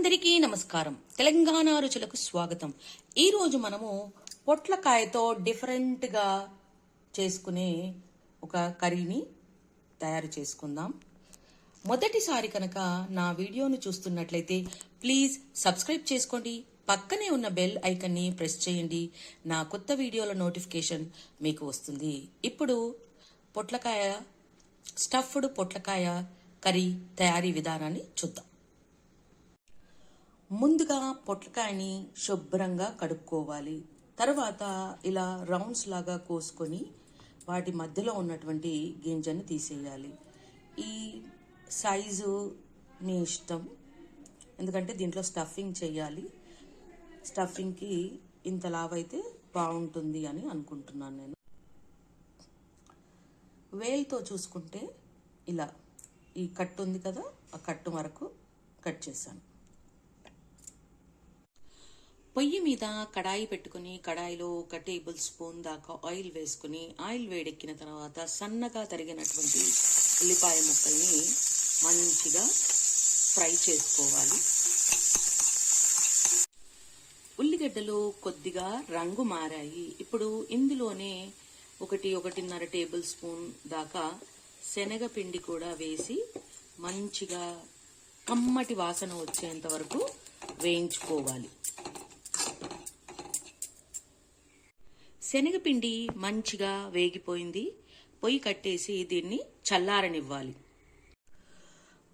అందరికీ నమస్కారం. తెలంగాణ రుచులకు స్వాగతం. ఈరోజు మనము పొట్లకాయతో డిఫరెంట్గా చేసుకునే ఒక కర్రీని తయారు చేసుకుందాం. మొదటిసారి కనుక నా వీడియోను చూస్తున్నట్లయితే ప్లీజ్ సబ్స్క్రైబ్ చేసుకోండి. పక్కనే ఉన్న బెల్ ఐకన్ని ప్రెస్ చేయండి. నా కొత్త వీడియోల నోటిఫికేషన్ మీకు వస్తుంది. ఇప్పుడు స్టఫ్డ్ పొట్లకాయ కర్రీ తయారీ విధానాన్ని చూద్దాం. ముందుగా పొట్లకాయని శుభ్రంగా కడుక్కోవాలి. తర్వాత ఇలా రౌండ్స్ లాగా కోసుకొని వాటి మధ్యలో ఉన్నటువంటి గింజని తీసేయాలి. ఈ సైజు మీ ఇష్టం, ఎందుకంటే దీంట్లో స్టఫింగ్ చేయాలి. స్టఫింగ్కి ఇంత లావైతే బాగుంటుంది అని అనుకుంటున్నాను నేను. వేలుతో చూసుకుంటే ఇలా ఈ కట్టు ఉంది కదా, ఆ కట్టు వరకు కట్ చేశాను. పొయ్యి మీద కడాయి పెట్టుకుని కడాయిలో 1 టేబుల్ స్పూన్ దాకా ఆయిల్ వేసుకుని ఆయిల్ వేడెక్కిన తర్వాత సన్నగా తరిగినటువంటి ఉల్లిపాయ ముక్కల్ని మంచిగా ఫ్రై చేసుకోవాలి. ఉల్లిగడ్డలు కొద్దిగా రంగు మారాయి. ఇప్పుడు ఇందులోనే 1-1.5 టేబుల్ స్పూన్ దాకా శనగపిండి కూడా వేసి మంచిగా కమ్మటి వాసన వచ్చేంత వరకు వేయించుకోవాలి. శనగపిండి మంచిగా వేగిపోయింది. పొయ్యి కట్టేసి దీన్ని చల్లారనివ్వాలి.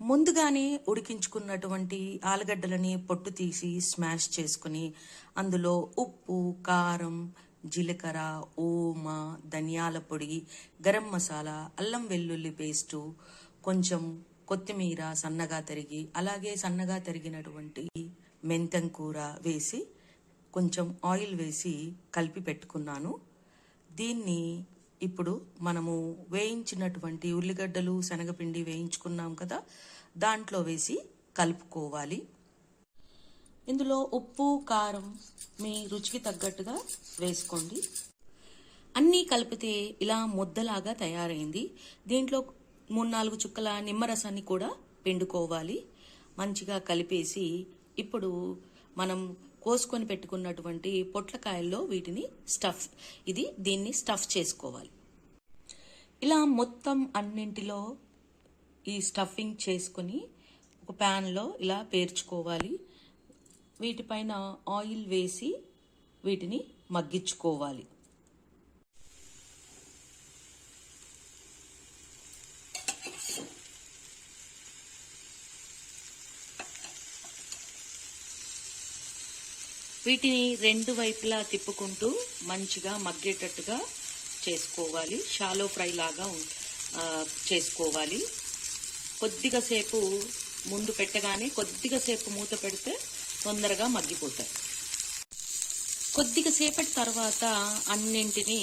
ముందుగానే ఉడికించుకున్నటువంటి ఆలుగడ్డలని పొట్టు తీసి స్మాష్ చేసుకుని అందులో ఉప్పు, కారం, జీలకర్ర, ఓమ, ధనియాల పొడి, గరం మసాలా, అల్లం వెల్లుల్లి పేస్టు, కొంచెం కొత్తిమీర సన్నగా తరిగి, అలాగే సన్నగా తరిగినటువంటి మెంతం కూర వేసి కొంచెం ఆయిల్ వేసి కలిపి పెట్టుకున్నాను. దీన్ని ఇప్పుడు మనము వేయించినటువంటి ఉల్లిగడ్డలు, శనగపిండి వేయించుకున్నాం కదా, దాంట్లో వేసి కలుపుకోవాలి. ఇందులో ఉప్పు, కారం మీ రుచికి తగ్గట్టుగా వేసుకోండి. అన్నీ కలిపితే ఇలా ముద్దలాగా తయారైంది. దీంట్లో 3-4 చుక్కల నిమ్మరసాన్ని కూడా పిండుకోవాలి. మంచిగా కలిపేసి ఇప్పుడు మనం కోసుకొని పెట్టుకున్నటువంటి పొట్లకాయల్లో దీన్ని స్టఫ్ చేసుకోవాలి. ఇలా మొత్తం అన్నింటిలో ఈ స్టఫింగ్ చేసుకొని ఒక ప్యాన్లో ఇలా పేర్చుకోవాలి. వీటిపైన ఆయిల్ వేసి వీటిని మగ్గించుకోవాలి. వీటిని 2 వైపులా తిప్పుకుంటూ మంచిగా మగ్గేటట్టుగా చేసుకోవాలి. షాలో ఫ్రై లాగా చేసుకోవాలి. కొద్దిగా సేపు ముందు పెట్టగానే కొద్దిగా సేపు మూత పెడితే తొందరగా మగ్గిపోతాయి. కొద్దిగా సేపటి తర్వాత అన్నింటినీ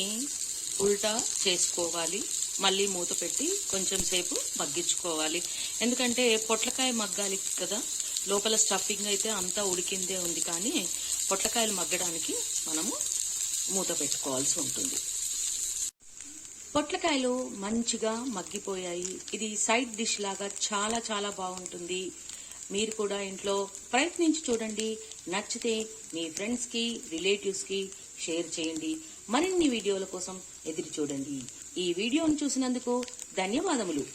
ఉల్టా చేసుకోవాలి. మళ్ళీ మూత పెట్టి కొంచెం సేపు మగ్గించుకోవాలి. ఎందుకంటే పొట్లకాయ మగ్గాలి కదా, లోపల స్టఫింగ్ అయితే అంతా ఉడికిందే ఉంది, కానీ పొట్లకాయలు మగ్గడానికి మనము మూత పెట్టుకోవాల్సి ఉంటుంది. పొట్లకాయలు మంచిగా మగ్గిపోయాయి. ఇది సైడ్ డిష్ లాగా చాలా చాలా బాగుంటుంది. మీరు కూడా ఇంట్లో ప్రయత్నించి చూడండి. నచ్చితే మీ ఫ్రెండ్స్కి, రిలేటివ్స్కి షేర్ చేయండి. మరిన్ని వీడియోల కోసం ఎదురు చూడండి. ఈ వీడియోను చూసినందుకు ధన్యవాదములు.